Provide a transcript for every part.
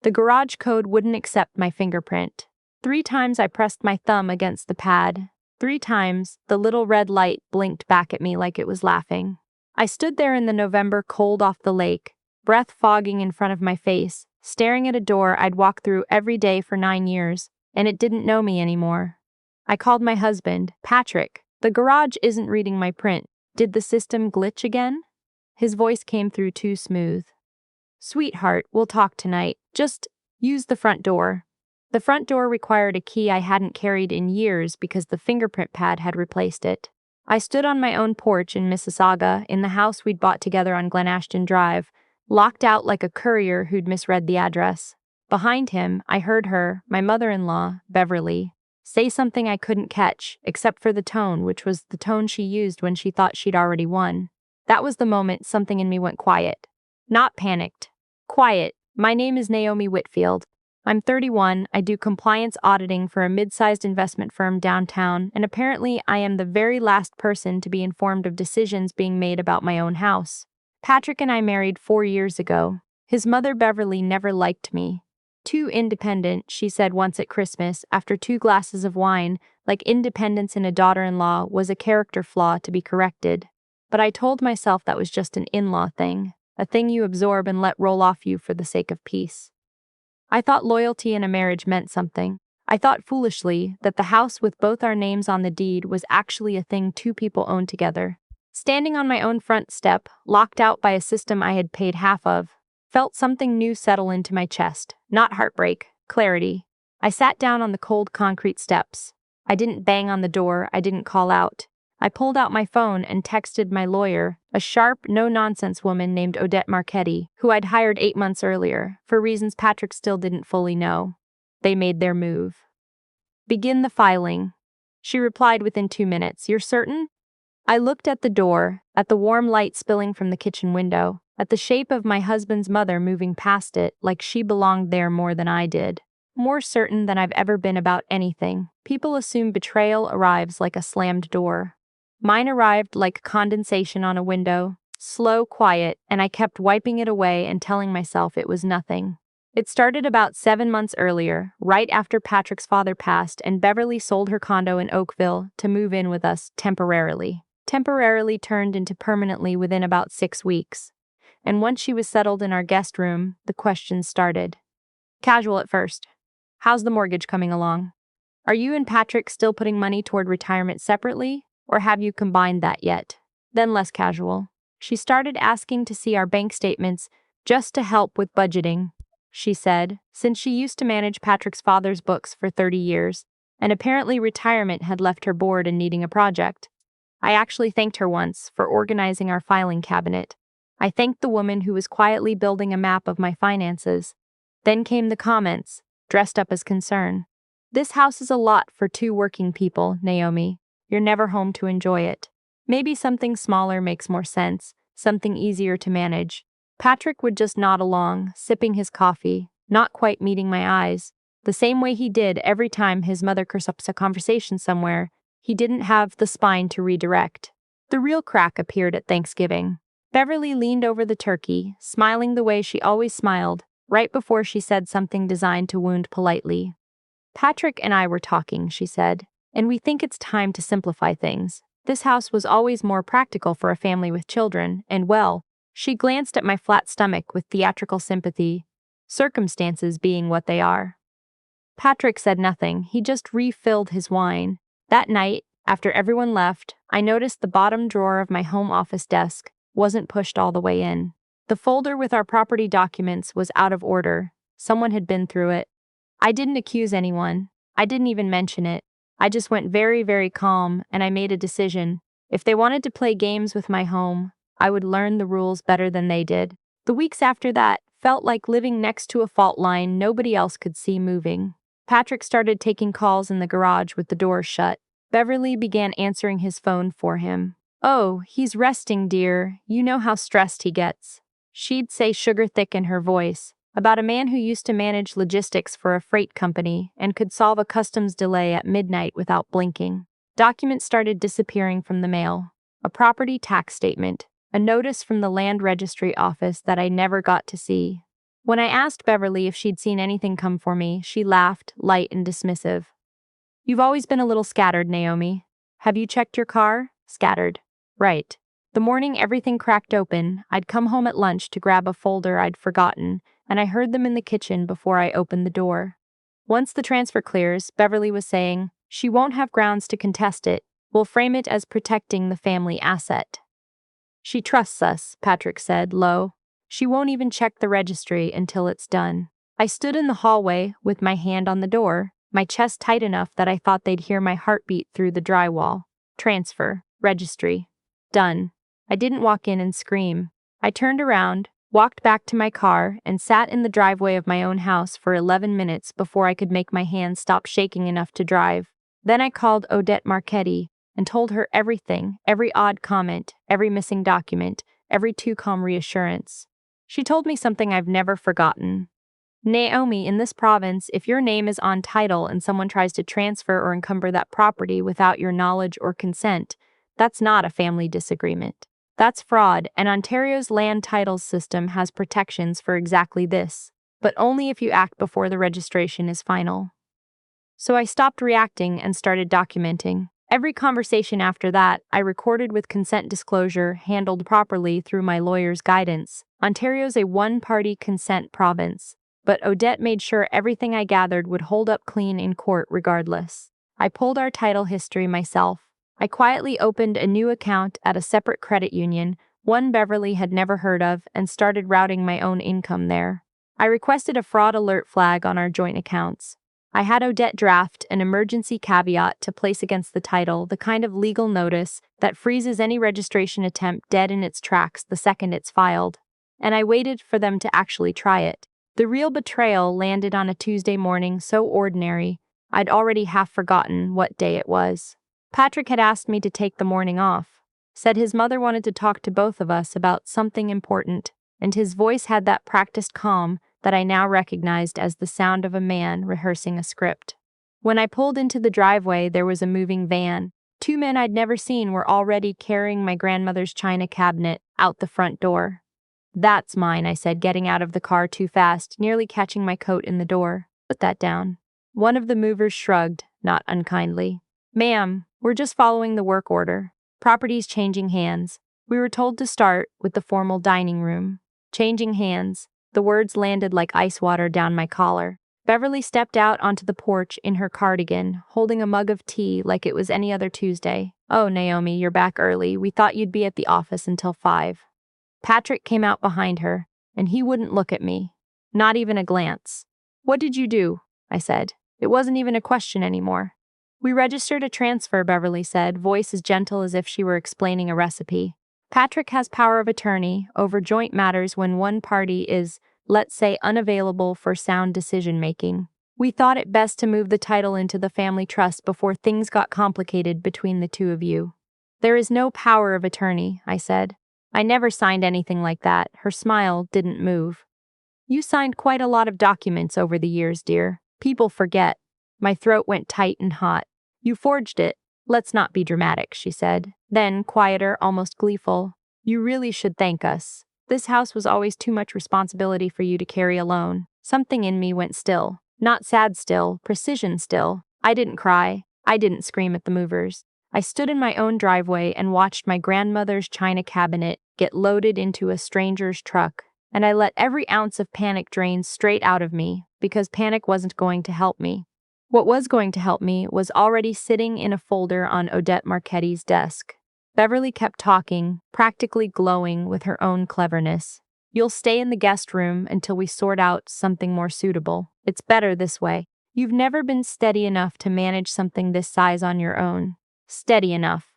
The garage code wouldn't accept my fingerprint. 3 times I pressed my thumb against the pad. 3 times, the little red light blinked back at me like it was laughing. I stood there in the November cold off the lake, breath fogging in front of my face, staring at a door I'd walked through every day for 9 years, and it didn't know me anymore. I called my husband, Patrick. The garage isn't reading my print. Did the system glitch again? His voice came through too smooth. Sweetheart, we'll talk tonight. Just use the front door. The front door required a key I hadn't carried in years because the fingerprint pad had replaced it. I stood on my own porch in Mississauga, in the house we'd bought together on Glen Ashton Drive, locked out like a courier who'd misread the address. Behind him, I heard her, my mother-in-law, Beverly, say something I couldn't catch, except for the tone, which was the tone she used when she thought she'd already won. That was the moment something in me went quiet. Not panicked. Quiet. My name is Naomi Whitfield. I'm 31, I do compliance auditing for a mid-sized investment firm downtown, and apparently I am the very last person to be informed of decisions being made about my own house. Patrick and I married 4 years ago. His mother Beverly never liked me. Too independent, she said once at Christmas, after 2 glasses of wine, like independence in a daughter-in-law was a character flaw to be corrected. But I told myself that was just an in-law thing, a thing you absorb and let roll off you for the sake of peace. I thought loyalty in a marriage meant something. I thought foolishly that the house with both our names on the deed was actually a thing 2 people owned together. Standing on my own front step, locked out by a system I had paid half of, felt something new settle into my chest. Not heartbreak, clarity. I sat down on the cold concrete steps. I didn't bang on the door, I didn't call out. I pulled out my phone and texted my lawyer, a sharp, no-nonsense woman named Odette Marchetti, who I'd hired 8 months earlier, for reasons Patrick still didn't fully know. They made their move. Begin the filing. She replied within 2 minutes. You're certain? I looked at the door, at the warm light spilling from the kitchen window, at the shape of my husband's mother moving past it like she belonged there more than I did. More certain than I've ever been about anything. People assume betrayal arrives like a slammed door. Mine arrived like condensation on a window, slow, quiet, and I kept wiping it away and telling myself it was nothing. It started about 7 months earlier, right after Patrick's father passed and Beverly sold her condo in Oakville to move in with us temporarily. Temporarily turned into permanently within about 6 weeks. And once she was settled in our guest room, the questions started. Casual at first. How's the mortgage coming along? Are you and Patrick still putting money toward retirement separately? Or have you combined that yet? Then less casual. She started asking to see our bank statements just to help with budgeting, she said, since she used to manage Patrick's father's books for 30 years, and apparently retirement had left her bored and needing a project. I actually thanked her once for organizing our filing cabinet. I thanked the woman who was quietly building a map of my finances. Then came the comments, dressed up as concern. This house is a lot for 2 working people, Naomi. You're never home to enjoy it. Maybe something smaller makes more sense, something easier to manage. Patrick would just nod along, sipping his coffee, not quite meeting my eyes, the same way he did every time his mother ups a conversation somewhere. He didn't have the spine to redirect. The real crack appeared at Thanksgiving. Beverly leaned over the turkey, smiling the way she always smiled, right before she said something designed to wound politely. Patrick and I were talking, she said. And we think it's time to simplify things. This house was always more practical for a family with children, and well, she glanced at my flat stomach with theatrical sympathy, circumstances being what they are. Patrick said nothing, he just refilled his wine. That night, after everyone left, I noticed the bottom drawer of my home office desk wasn't pushed all the way in. The folder with our property documents was out of order. Someone had been through it. I didn't accuse anyone. I didn't even mention it. I just went very, very calm, and I made a decision. If they wanted to play games with my home, I would learn the rules better than they did. The weeks after that felt like living next to a fault line nobody else could see moving. Patrick started taking calls in the garage with the doors shut. Beverly began answering his phone for him. Oh, he's resting, dear. You know how stressed he gets. She'd say sugar thick in her voice. About a man who used to manage logistics for a freight company and could solve a customs delay at midnight without blinking. Documents started disappearing from the mail. A property tax statement, a notice from the land registry office that I never got to see. When I asked Beverly if she'd seen anything come for me, she laughed, light and dismissive. You've always been a little scattered, Naomi. Have you checked your car? Scattered. Right. The morning everything cracked open, I'd come home at lunch to grab a folder I'd forgotten, and I heard them in the kitchen before I opened the door. Once the transfer clears, Beverly was saying, she won't have grounds to contest it. We'll frame it as protecting the family asset. She trusts us, Patrick said, low. She won't even check the registry until it's done. I stood in the hallway with my hand on the door, my chest tight enough that I thought they'd hear my heartbeat through the drywall. Transfer. Registry. Done. I didn't walk in and scream. I turned around, walked back to my car, and sat in the driveway of my own house for 11 minutes before I could make my hands stop shaking enough to drive. Then I called Odette Marchetti and told her everything, every odd comment, every missing document, every too-calm reassurance. She told me something I've never forgotten. Naomi, in this province, if your name is on title and someone tries to transfer or encumber that property without your knowledge or consent, that's not a family disagreement. That's fraud, and Ontario's land titles system has protections for exactly this, but only if you act before the registration is final. So I stopped reacting and started documenting. Every conversation after that, I recorded with consent disclosure handled properly through my lawyer's guidance. Ontario's a one-party consent province, but Odette made sure everything I gathered would hold up clean in court regardless. I pulled our title history myself. I quietly opened a new account at a separate credit union, one Beverly had never heard of, and started routing my own income there. I requested a fraud alert flag on our joint accounts. I had Odette draft an emergency caveat to place against the title, the kind of legal notice that freezes any registration attempt dead in its tracks the second it's filed. And I waited for them to actually try it. The real betrayal landed on a Tuesday morning so ordinary, I'd already half forgotten what day it was. Patrick had asked me to take the morning off, said his mother wanted to talk to both of us about something important, and his voice had that practiced calm that I now recognized as the sound of a man rehearsing a script. When I pulled into the driveway, there was a moving van. Two men I'd never seen were already carrying my grandmother's china cabinet out the front door. That's mine, I said, getting out of the car too fast, nearly catching my coat in the door. Put that down. One of the movers shrugged, not unkindly. Ma'am, we're just following the work order. Property's changing hands. We were told to start with the formal dining room. Changing hands. The words landed like ice water down my collar. Beverly stepped out onto the porch in her cardigan, holding a mug of tea like it was any other Tuesday. Oh, Naomi, you're back early. We thought you'd be at the office until 5. Patrick came out behind her, and he wouldn't look at me. Not even a glance. What did you do? I said. It wasn't even a question anymore. We registered a transfer, Beverly said, voice as gentle as if she were explaining a recipe. Patrick has power of attorney over joint matters when one party is, let's say, unavailable for sound decision-making. We thought it best to move the title into the family trust before things got complicated between the two of you. There is no power of attorney, I said. I never signed anything like that. Her smile didn't move. You signed quite a lot of documents over the years, dear. People forget. My throat went tight and hot. You forged it. Let's not be dramatic, she said. Then, quieter, almost gleeful, you really should thank us. This house was always too much responsibility for you to carry alone. Something in me went still. Not sad still, precision still. I didn't cry. I didn't scream at the movers. I stood in my own driveway and watched my grandmother's china cabinet get loaded into a stranger's truck, and I let every ounce of panic drain straight out of me, because panic wasn't going to help me. What was going to help me was already sitting in a folder on Odette Marchetti's desk. Beverly kept talking, practically glowing with her own cleverness. You'll stay in the guest room until we sort out something more suitable. It's better this way. You've never been steady enough to manage something this size on your own. Steady enough.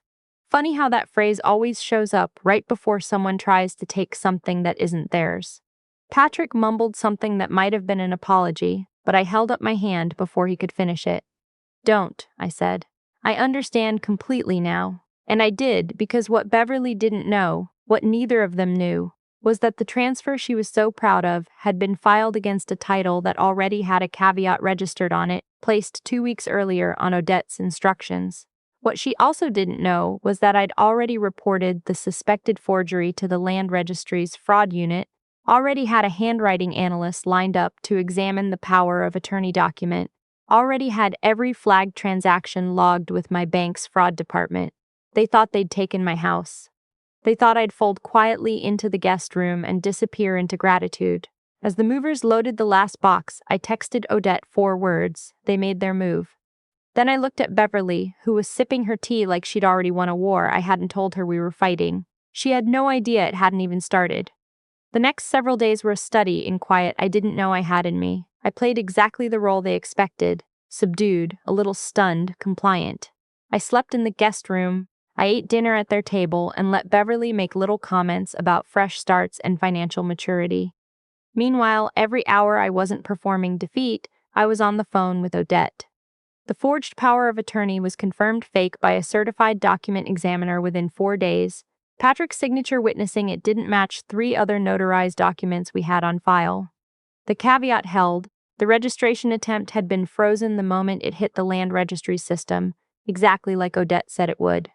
Funny how that phrase always shows up right before someone tries to take something that isn't theirs. Patrick mumbled something that might have been an apology, but I held up my hand before he could finish it. Don't, I said. I understand completely now. And I did, because what Beverly didn't know, what neither of them knew, was that the transfer she was so proud of had been filed against a title that already had a caveat registered on it, placed 2 weeks earlier on Odette's instructions. What she also didn't know was that I'd already reported the suspected forgery to the land registry's fraud unit, Already had a handwriting analyst lined up to examine the power of attorney document. Already had every flagged transaction logged with my bank's fraud department. They thought they'd taken my house. They thought I'd fold quietly into the guest room and disappear into gratitude. As the movers loaded the last box, I texted Odette 4 words. They made their move. Then I looked at Beverly, who was sipping her tea like she'd already won a war I hadn't told her we were fighting. She had no idea it hadn't even started. The next several days were a study in quiet I didn't know I had in me. I played exactly the role they expected, subdued, a little stunned, compliant. I slept in the guest room. I ate dinner at their table and let Beverly make little comments about fresh starts and financial maturity. Meanwhile, every hour I wasn't performing defeat, I was on the phone with Odette. The forged power of attorney was confirmed fake by a certified document examiner within 4 days. Patrick's signature witnessing it didn't match 3 other notarized documents we had on file. The caveat held: the registration attempt had been frozen the moment it hit the land registry system, exactly like Odette said it would.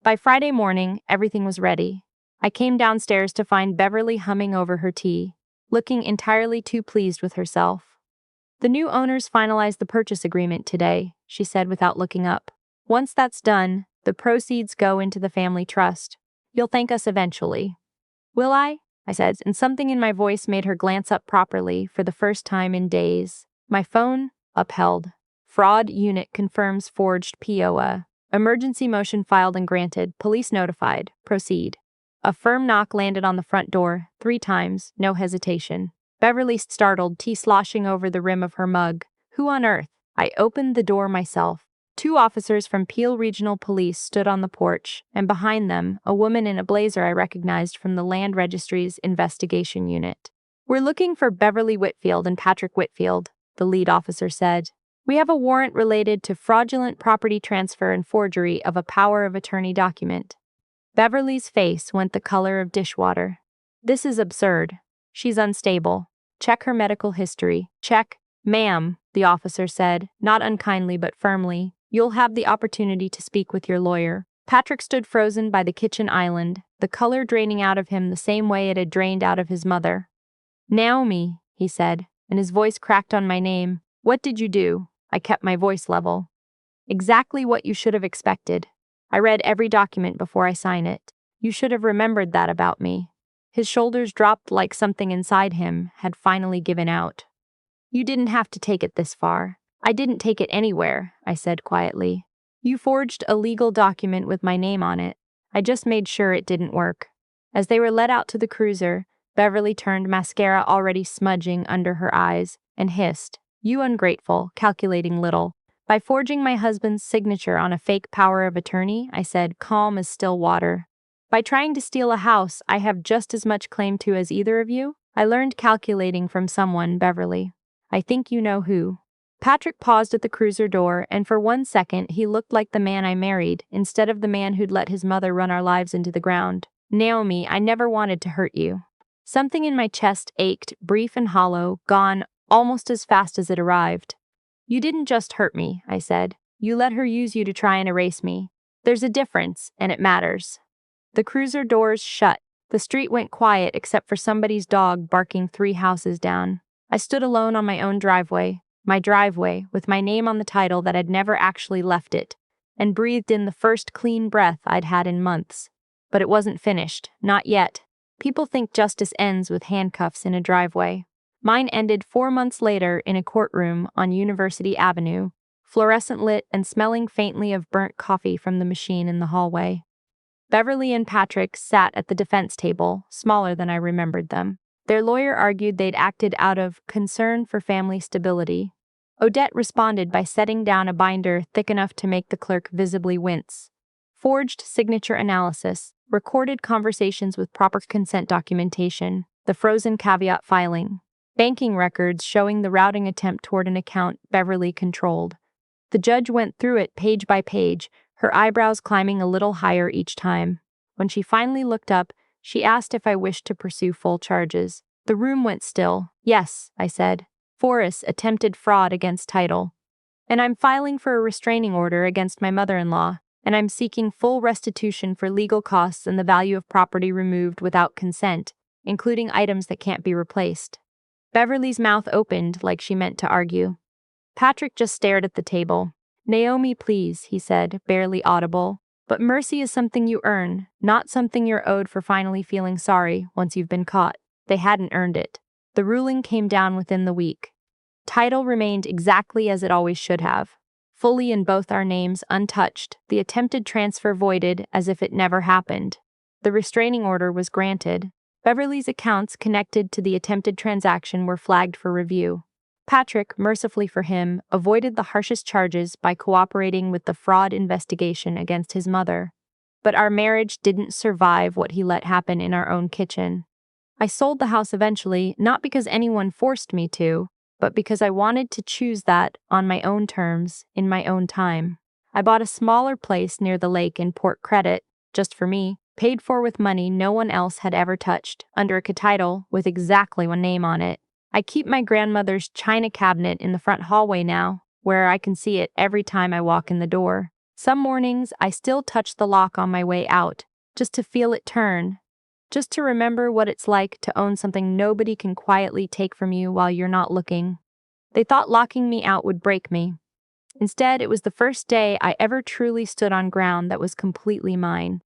By Friday morning, everything was ready. I came downstairs to find Beverly humming over her tea, looking entirely too pleased with herself. "The new owners finalized the purchase agreement today," she said without looking up. "Once that's done, the proceeds go into the family trust. You'll thank us eventually." "Will I?" I said, and something in my voice made her glance up properly for the first time in days. My phone, upheld. Fraud unit confirms forged POA. Emergency motion filed and granted. Police notified. Proceed. A firm knock landed on the front door, 3 times, no hesitation. Beverly startled, tea sloshing over the rim of her mug. "Who on earth?" I opened the door myself. 2 officers from Peel Regional Police stood on the porch, and behind them, a woman in a blazer I recognized from the Land Registry's investigation unit. "We're looking for Beverly Whitfield and Patrick Whitfield," the lead officer said. "We have a warrant related to fraudulent property transfer and forgery of a power of attorney document." Beverly's face went the color of dishwater. "This is absurd. She's unstable. Check her medical history." "Check." "Ma'am," the officer said, not unkindly but firmly, "you'll have the opportunity to speak with your lawyer." Patrick stood frozen by the kitchen island, the color draining out of him the same way it had drained out of his mother. "Naomi," he said, and his voice cracked on my name. "What did you do?" I kept my voice level. "Exactly what you should have expected. I read every document before I sign it. You should have remembered that about me." His shoulders dropped like something inside him had finally given out. "You didn't have to take it this far." "I didn't take it anywhere," I said quietly. "You forged a legal document with my name on it. I just made sure it didn't work." As they were led out to the cruiser, Beverly turned, mascara already smudging under her eyes, and hissed, "You ungrateful, calculating little." "By forging my husband's signature on a fake power of attorney," I said, calm as still water. "By trying to steal a house I have just as much claim to as either of you. I learned calculating from someone, Beverly. I think you know who." Patrick paused at the cruiser door, and for 1 second he looked like the man I married, instead of the man who'd let his mother run our lives into the ground. "Naomi, I never wanted to hurt you." Something in my chest ached, brief and hollow, gone almost as fast as it arrived. "You didn't just hurt me," I said. "You let her use you to try and erase me. There's a difference, and it matters." The cruiser doors shut. The street went quiet except for somebody's dog barking 3 houses down. I stood alone on my own driveway, with my name on the title that had never actually left it, and breathed in the first clean breath I'd had in months. But it wasn't finished, not yet. People think justice ends with handcuffs in a driveway. Mine ended 4 months later in a courtroom on University Avenue, fluorescent lit and smelling faintly of burnt coffee from the machine in the hallway. Beverly and Patrick sat at the defense table, smaller than I remembered them. Their lawyer argued they'd acted out of concern for family stability. Odette responded by setting down a binder thick enough to make the clerk visibly wince. Forged signature analysis, recorded conversations with proper consent documentation, the frozen caveat filing, banking records showing the routing attempt toward an account Beverly controlled. The judge went through it page by page, her eyebrows climbing a little higher each time. When she finally looked up, she asked if I wished to pursue full charges. The room went still. "Yes," I said. "Forrest attempted fraud against title. And I'm filing for a restraining order against my mother-in-law, and I'm seeking full restitution for legal costs and the value of property removed without consent." including items that can't be replaced. Beverly's mouth opened like she meant to argue. Patrick just stared at the table. "Naomi, please," he said, barely audible. "But mercy is something you earn, not something you're owed for finally feeling sorry once you've been caught." They hadn't earned it. The ruling came down within the week. Title remained exactly as it always should have. Fully in both our names, untouched, the attempted transfer voided as if it never happened. The restraining order was granted. Beverly's accounts connected to the attempted transaction were flagged for review. Patrick, mercifully for him, avoided the harshest charges by cooperating with the fraud investigation against his mother. But our marriage didn't survive what he let happen in our own kitchen. I sold the house eventually, not because anyone forced me to, but because I wanted to choose that on my own terms, in my own time. I bought a smaller place near the lake in Port Credit, just for me, paid for with money no one else had ever touched, under a title with exactly one name on it. I keep my grandmother's china cabinet in the front hallway now, where I can see it every time I walk in the door. Some mornings, I still touch the lock on my way out, just to feel it turn, just to remember what it's like to own something nobody can quietly take from you while you're not looking. They thought locking me out would break me. Instead, it was the first day I ever truly stood on ground that was completely mine.